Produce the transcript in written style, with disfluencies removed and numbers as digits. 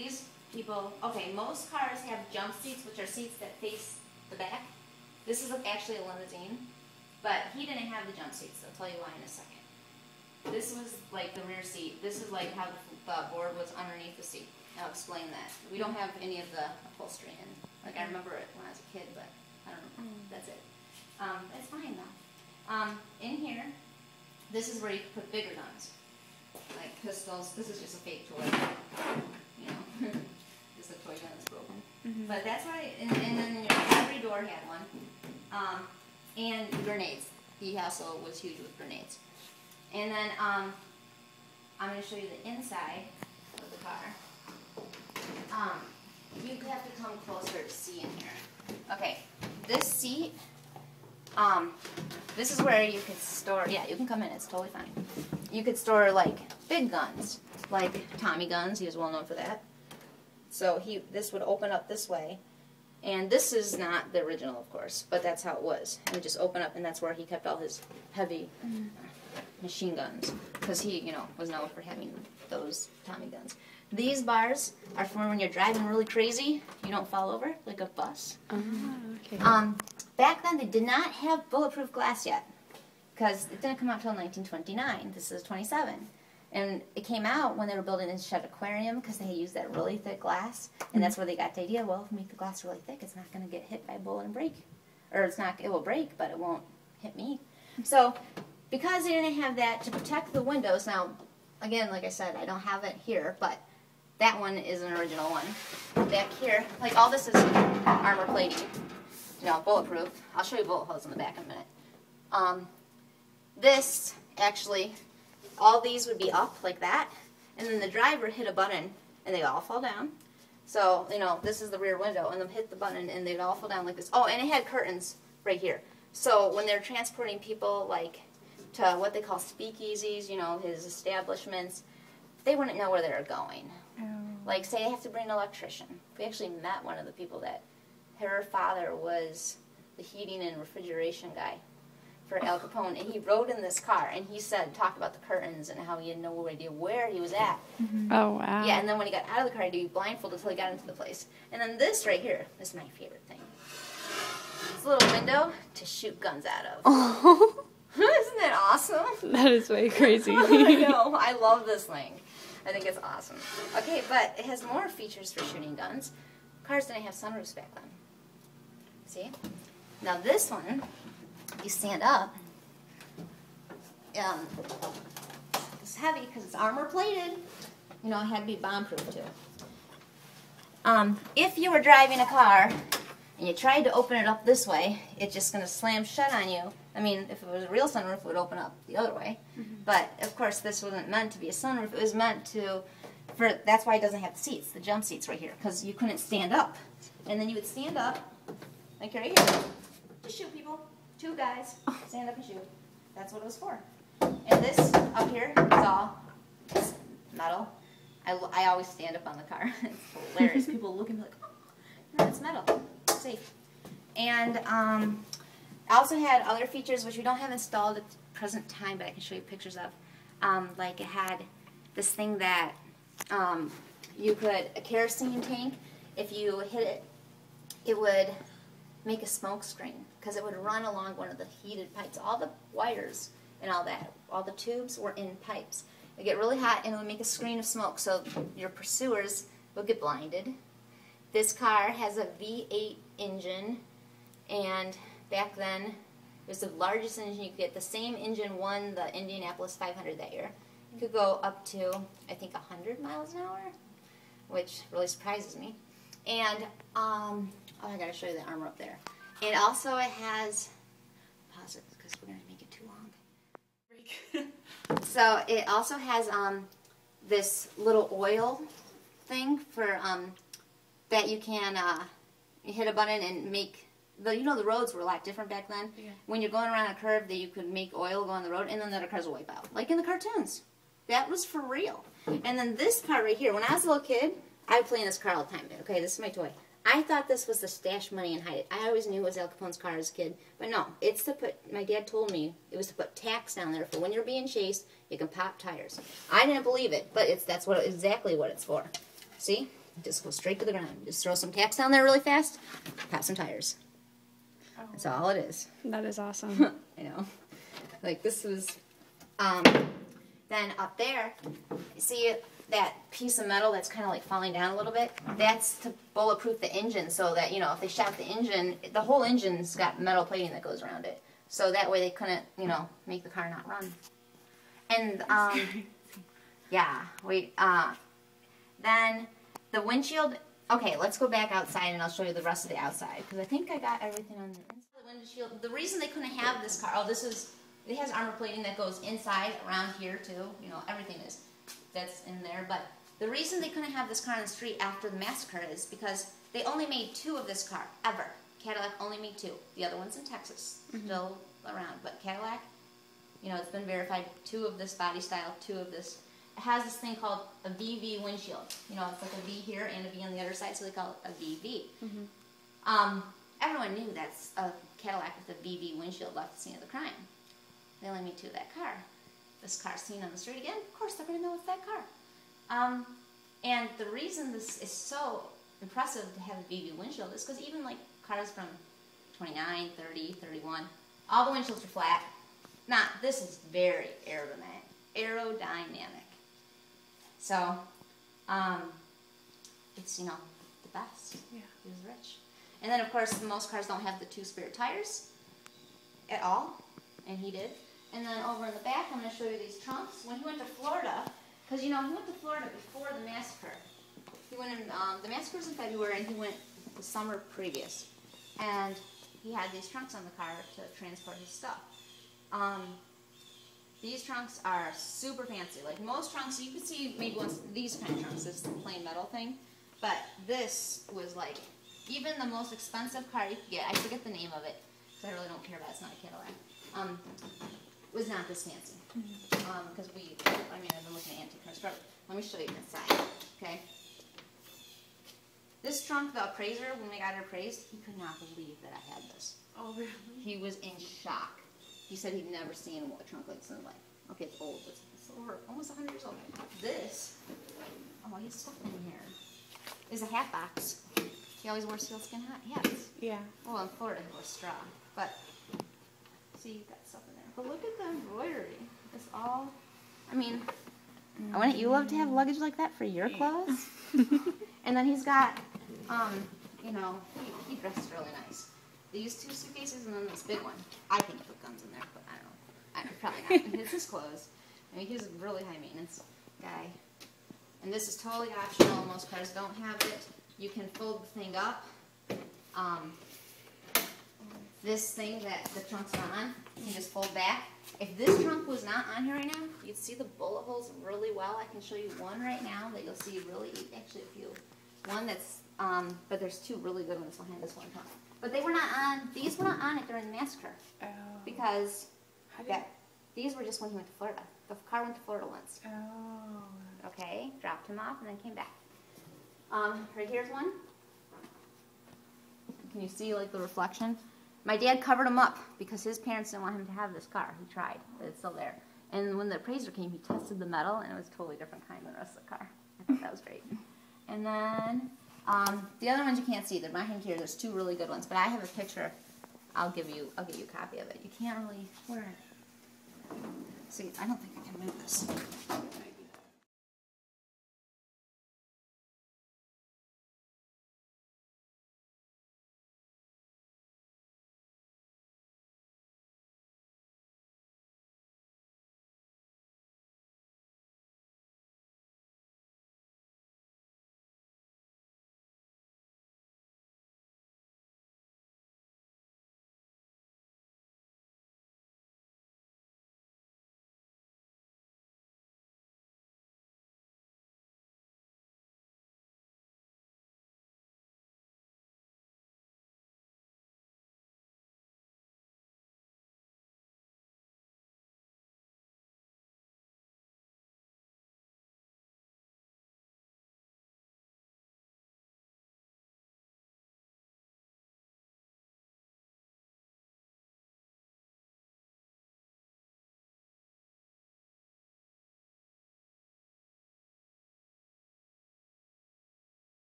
these people, okay, most cars have jump seats, which are seats that face the back. This is actually a limousine, but he didn't have the jump seats. I'll tell you why in a second. This was like the rear seat. This is like how the board was underneath the seat. I'll explain that. We don't have any of the upholstery in. Like, I remember it when I was a kid, but I don't know. That's it. It's fine though. In here, this is where you can put bigger guns, like pistols. This is just a fake toy, you know, just a toy gun that's broken. But that's why. And then every door had one. And grenades. He also was huge with grenades. And then I'm going to show you the inside of the car. You have to come closer to see in here. Okay, this seat, this is where you could store, yeah, you can come in, it's totally fine. You could store, like, big guns, like Tommy guns. He was well known for that. So this would open up this way. And this is not the original, of course, but that's how it was. It would just open up, and that's where he kept all his heavy machine guns, because he, you know, was known for having those Tommy guns. These bars are for when you're driving really crazy, you don't fall over, like a bus. Okay. Back then, they did not have bulletproof glass yet, because it didn't come out until 1929. This is 27. And it came out when they were building this shed aquarium, because they used that really thick glass. And that's where they got the idea, well, if we make the glass really thick, it's not going to get hit by a bullet and break. Or it's not, it will break, but it won't hit me. So, because they didn't have that to protect the windows, now, again, like I said, I don't have it here, but that one is an original one. Back here, like all this is armor plating, you know, bulletproof. I'll show you bullet holes in the back in a minute. This, actually, all these would be up like that, and then the driver hit a button, and they all fall down. So, you know, this is the rear window, and then hit the button, and they'd all fall down like this. Oh, and it had curtains right here. So when they're transporting people, like, to what they call speakeasies, you know, his establishments, they wouldn't know where they were going. Like, say they have to bring an electrician. We actually met one of the people that, her father was the heating and refrigeration guy for Al Capone, and he rode in this car, and he said, talked about the curtains and how he had no idea where he was at. Oh, wow. Yeah, and then when he got out of the car, he'd be blindfolded until he got into the place. And then this right here is my favorite thing. It's a little window to shoot guns out of. Oh. Isn't that awesome? That is way crazy. I know. I love this thing. I think it's awesome. Okay, but it has more features for shooting guns. Cars didn't have sunroofs back then. See? Now this one, you stand up. It's heavy because it's armor plated. You know, it had to be bomb-proof too. If you were driving a car and you tried to open it up this way, it's just going to slam shut on you. I mean, if it was a real sunroof, it would open up the other way. But, of course, this wasn't meant to be a sunroof. It was meant to, that's why it doesn't have the seats, the jump seats right here, because you couldn't stand up. And then you would stand up, like right here, to shoot people. 2 guys, stand up and shoot. That's what it was for. And this up here is all metal. I always stand up on the car. It's hilarious. People look at me like, oh, no, it's metal. It's safe. And I also had other features which we don't have installed at the present time, but I can show you pictures of. Like it had this thing that you could, a kerosene tank, if you hit it, it would make a smoke screen because it would run along one of the heated pipes. All the wires and all that, all the tubes were in pipes. It would get really hot and it would make a screen of smoke so your pursuers would get blinded. This car has a V8 engine, and back then it was the largest engine you could get. The same engine won the Indianapolis 500 that year. It could go up to, I think, 100 miles an hour, which really surprises me. And, oh, I gotta show you the armor up there. And also it has, pause it because we're gonna make it too long. So it also has this little oil thing for, that you can you hit a button and make, you know the roads were a lot different back then. Yeah. When you're going around a curve, that you could make oil go on the road, and then the other cars will wipe out. Like in the cartoons. That was for real. And then this part right here, when I was a little kid, I would play in this car all the time. Okay, this is my toy. I thought this was to stash money and hide it. I always knew it was Al Capone's car as a kid. But no, it's to put, my dad told me, it was to put tacks down there for when you're being chased, you can pop tires. I didn't believe it, but that's exactly what it's for. See? Just go straight to the ground. Just throw some tacks down there really fast, pop some tires. Oh. That's all it is. That is awesome. I know. Like this was, then up there, see that piece of metal that's kind of like falling down a little bit? That's to bulletproof the engine so that, you know, if they shot the engine, the whole engine's got metal plating that goes around it. So that way they couldn't, you know, make the car not run. And, yeah, then the windshield, okay, let's go back outside and I'll show you the rest of the outside, because I think I got everything on the windshield. The reason they couldn't have this car, it has armor plating that goes inside, around here too, you know, everything that's in there, but the reason they couldn't have this car on the street after the massacre is because they only made 2 of this car, ever. Cadillac only made 2. The other one's in Texas, still around, but Cadillac, you know, it's been verified, 2 of this body style, 2 of this. It has this thing called a VV windshield. You know, it's like a V here and a V on the other side, so they call it a VV. Everyone knew that's a Cadillac with a VV windshield left at the scene of the crime. They only made 2 of that car. This car's seen on the street again, of course they're going to know it's that car. And the reason this is so impressive to have a VV windshield is because even like cars from 29, 30, 31, all the windshields are flat. This is very aerodynamic. So, it's, you know, the best. Yeah. He was rich. And then, of course, most cars don't have the 2 spare tires at all, and he did. And then over in the back, I'm going to show you these trunks. When he went to Florida, because, you know, he went to Florida before the massacre. He went in, the massacre was in February, and he went the summer previous. And he had these trunks on the car to transport his stuff. These trunks are super fancy. Like most trunks, you could see maybe these kind of trunks, this is the plain metal thing. But this was like, even the most expensive car you could get, I forget the name of it, because I really don't care about it, it's not a Cadillac, was not this fancy. Because I've been looking at antique cars forever. Let me show you inside, okay? This trunk, the appraiser, when we got it appraised, he could not believe that I had this. Oh, really? He was in shock. He said he'd never seen a trunk like this in his life. Okay, it's old. It's over almost 100 years old. This, oh, he's stuff in here, is a hat box. He always wore sealskin hats. Yeah. Well, in Florida he wore straw. But, see, you've got stuff in there. But look at the embroidery. It's all, I mean, wouldn't you love to have luggage like that for your clothes? And then he's got, you know, he dressed really nice. These 2 suitcases and then this big one. I think he put guns in there, but I don't know. Probably not. It's his clothes. I mean, he's a really high maintenance guy. And this is totally optional. Most cars don't have it. You can fold the thing up. This thing that the trunk's on, you can just fold back. If this trunk was not on here right now, you'd see the bullet holes really well. I can show you one right now that you'll see really, actually a few. One that's, but there's 2 really good ones behind this one trunk. But they were not on, these were not on it during the massacre. Oh. Because these were just when he went to Florida. The car went to Florida once. Oh. Okay, dropped him off and then came back. Right here's one. Can you see like the reflection? My dad covered him up because his parents didn't want him to have this car. He tried, but it's still there. And when the appraiser came, he tested the metal and it was a totally different kind than the rest of the car. I thought that was great. And then, the other ones you can't see. They're behind here. There's 2 really good ones, but I have a picture. I'll give you a copy of it. You can't really, where? See, I don't think I can move this.